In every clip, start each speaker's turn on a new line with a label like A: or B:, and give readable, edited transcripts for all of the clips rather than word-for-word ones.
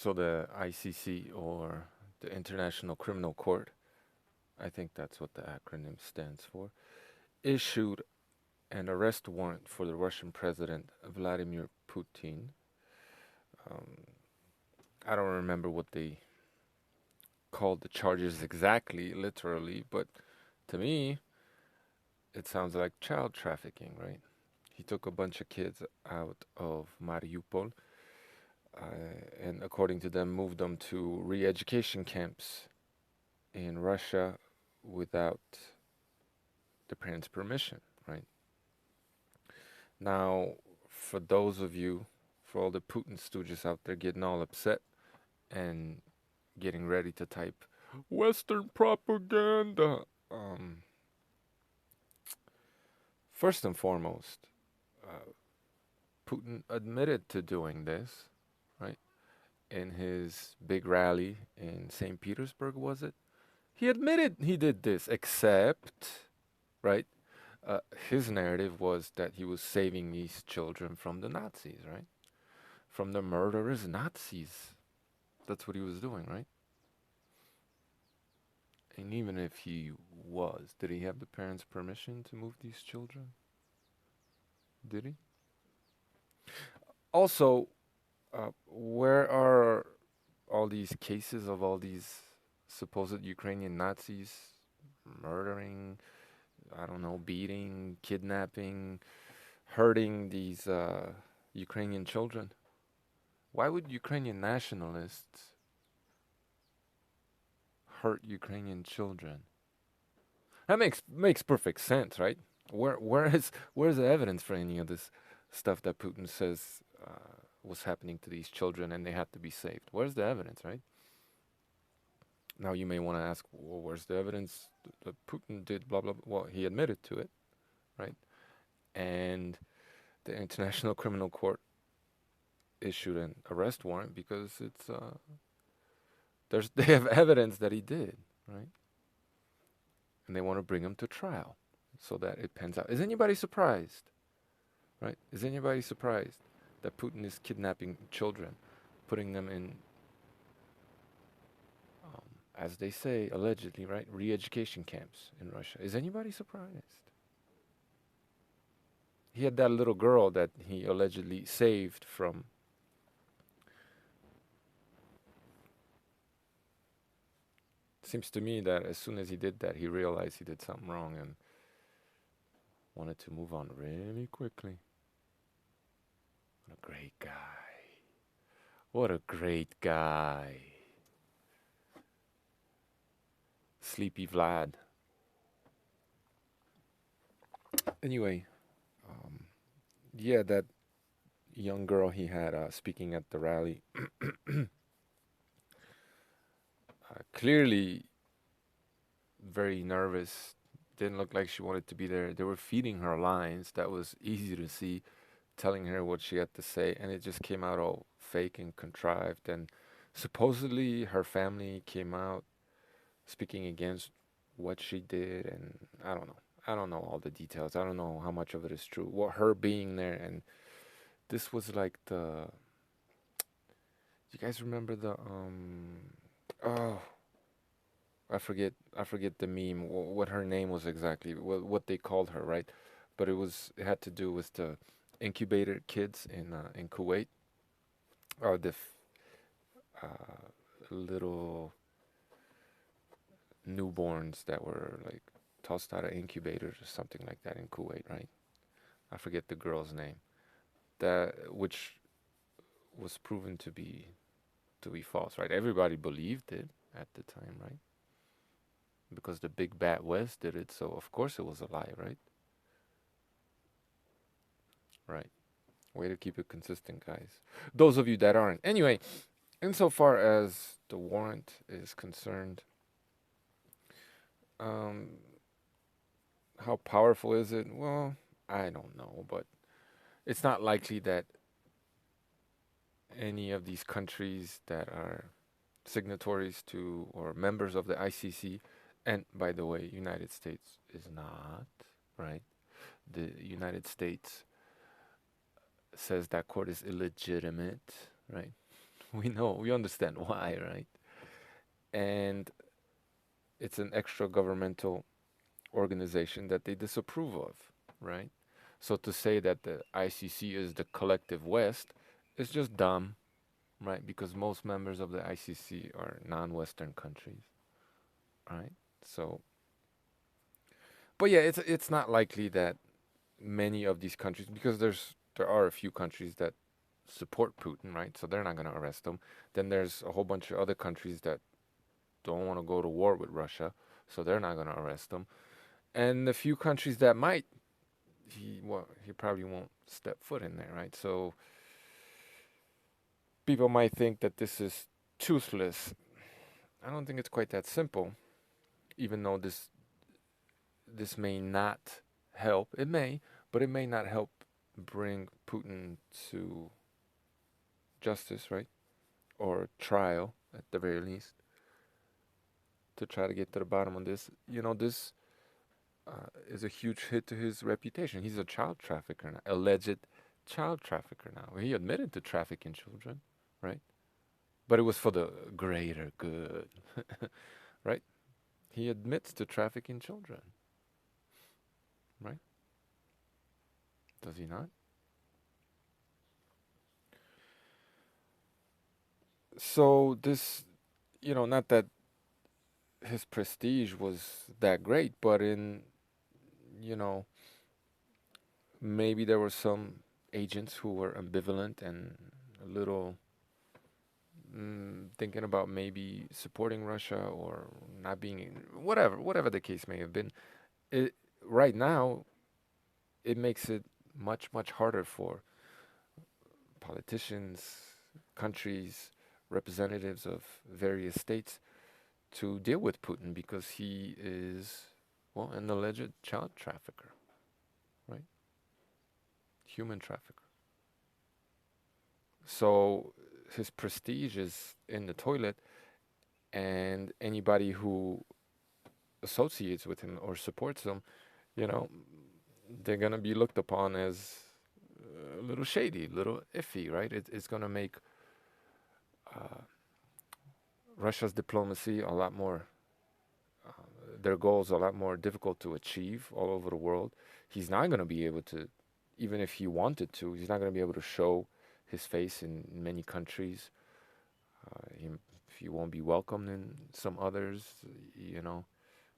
A: So the ICC, or the International Criminal Court, I think that's what the acronym stands for, issued an arrest warrant for the Russian President Vladimir Putin. Um, I don't remember what they called the charges exactly, literally, but to me, it sounds like child trafficking, right? He took a bunch of kids out of Mariupol, uh, and according to them, moved them to re-education camps in Russia without the parents' permission, right? Now, for those of you, for all the Putin stooges out there getting all upset and getting ready to type Western propaganda, first and foremost, uh, Putin admitted to doing this, right? In his big rally in St. Petersburg, was it? He admitted he did this, except, right? Uh, his narrative was that he was saving these children from the Nazis, right? From the murderous Nazis. That's what he was doing, right? And even if he was, did he have the parents' permission to move these children? Did he? Also, where are all these cases of all these supposed Ukrainian Nazis murdering, I don't know, beating, kidnapping, hurting these Ukrainian children? Why would Ukrainian nationalists hurt Ukrainian children? That makes perfect sense, right? Where's the evidence for any of this stuff that Putin says was happening to these children and they had to be saved? Where's the evidence, right? Now you may want to ask, well, where's the evidence that Putin did blah blah blah? Well, he admitted to it, right? And the International Criminal Court issued an arrest warrant because it's they have evidence that he did, right? And they want to bring him to trial so that it pans out. Is anybody surprised? Right? Is anybody surprised that Putin is kidnapping children, putting them in, um, as they say, allegedly, right, re-education camps in Russia? Is anybody surprised? He had that little girl that he allegedly saved from. Seems to me that as soon as he did that, he realized he did something wrong and wanted to move on really quickly. What a great guy. What a great guy. Sleepy Vlad. Anyway, um, yeah, that young girl he had speaking at the rally, clearly very nervous. Didn't look like she wanted to be there. They were feeding her lines. That was easy to see, telling her what she had to say, and it just came out all fake and contrived. And supposedly her family came out speaking against what she did, and I don't know. I don't know all the details. I don't know how much of it is true. What her being there, and this was like the. You guys remember the Oh, I forget the meme. What her name was exactly. What they called her, right? But it had to do with the incubator kids in Kuwait, or the little newborns that were like tossed out of incubators or something like that in Kuwait, right? I forget the girl's name. That which was proven to be false, right? Everybody believed it at the time, right? Because the big bad West did it, so of course it was a lie, right? Right. Way to keep it consistent, guys. Those of you that aren't. Anyway, insofar as the warrant is concerned, um, how powerful is it? Well, I don't know, but it's not likely that any of these countries that are signatories to or members of the ICC, and by the way, United States is not, right? The United States says that court is illegitimate, right? We know, we understand why, right? And it's an extra governmental organization that they disapprove of, right? So to say that the ICC is the collective West is just dumb, right? Because most members of the ICC are non-Western countries, right? So, but yeah, it's not likely that many of these countries, because there are a few countries that support Putin, right? So they're not going to arrest him. Then there's a whole bunch of other countries that don't want to go to war with Russia, so they're not going to arrest him. And the few countries that might, he probably won't step foot in there, right? So people might think that this is toothless. I don't think it's quite that simple, even though this may not help. It may, but it may not help bring Putin to justice, right? Or trial at the very least, to try to get to the bottom of this. This is a huge hit to his reputation. He's a child trafficker now, alleged child trafficker now. He admitted to trafficking children, right? But it was for the greater good, right? He admits to trafficking children, right? Does he not? So this, not that his prestige was that great, but you know, maybe there were some agents who were ambivalent and a little thinking about maybe supporting Russia or not being, whatever the case may have been. It right now it makes it much harder for politicians, countries, representatives of various states to deal with Putin because he is, well, an alleged child trafficker, right? Human trafficker. So his prestige is in the toilet, and anybody who associates with him or supports him, you know, they're gonna be looked upon as a little shady, a little iffy, right? It's gonna make uh, Russia's diplomacy a lot more, uh, their goals a lot more difficult to achieve all over the world. He's not gonna be able to, even if he wanted to, he's not gonna be able to show his face in many countries. He, he won't be welcomed in some others. You know,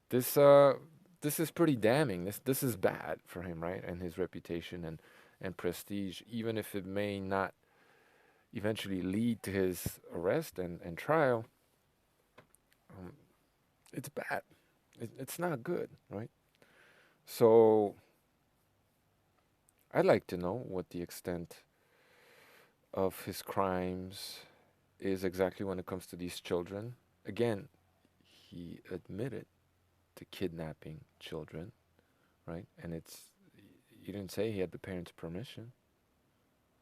A: this uh, this is pretty damning. This is bad for him, right? And his reputation and prestige, even if it may not eventually lead to his arrest and trial. Um, it's bad. It's not good, right? So I'd like to know what the extent of his crimes is exactly when it comes to these children. Again, he admitted to kidnapping children, right? And he didn't say he had the parents' permission.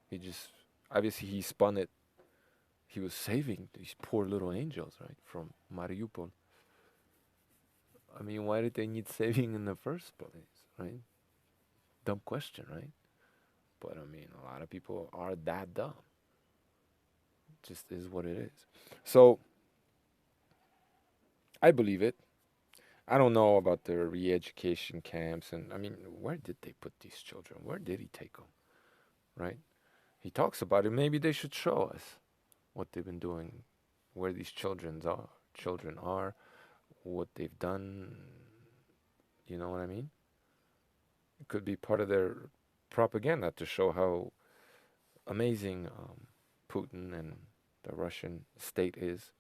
A: He just obviously he spun it. He was saving these poor little angels, right, from Mariupol. I mean, why did they need saving in the first place, right? Dumb question, right? But I mean, a lot of people are that dumb. It just is what it is. So I believe it. I don't know about the re-education camps, and I mean, where did they put these children? Where did he take them? Right? He talks about it. Maybe they should show us what they've been doing, where these children are, what they've done. You know what I mean? It could be part of their propaganda to show how amazing Putin and the Russian state is.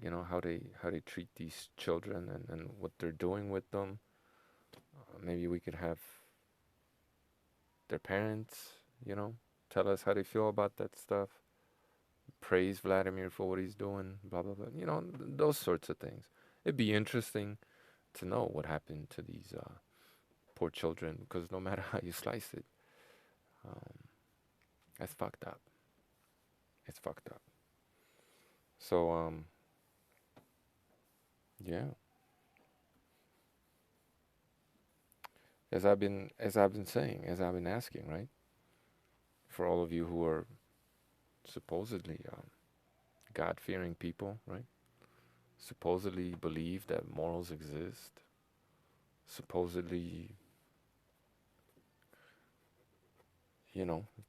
A: You know how they treat these children and what they're doing with them. Maybe we could have their parents, tell us how they feel about that stuff. Praise Vladimir for what he's doing, blah blah blah. Those sorts of things. It'd be interesting to know what happened to these poor children, because no matter how you slice it, um, that's fucked up. It's fucked up. So yeah, as I've been saying, as I've been asking, right? For all of you who are supposedly God-fearing people, right? Supposedly believe that morals exist. Supposedly,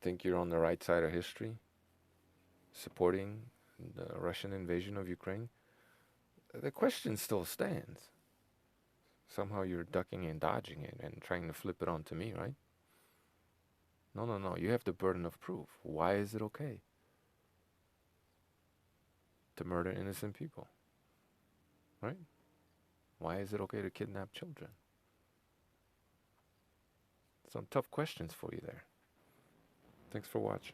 A: think you're on the right side of history, supporting the Russian invasion of Ukraine. The question still stands. Somehow you're ducking and dodging it and trying to flip it onto me, right? No, no, no. You have the burden of proof. Why is it okay to murder innocent people, right? Why is it okay to kidnap children? Some tough questions for you there. Thanks for watching.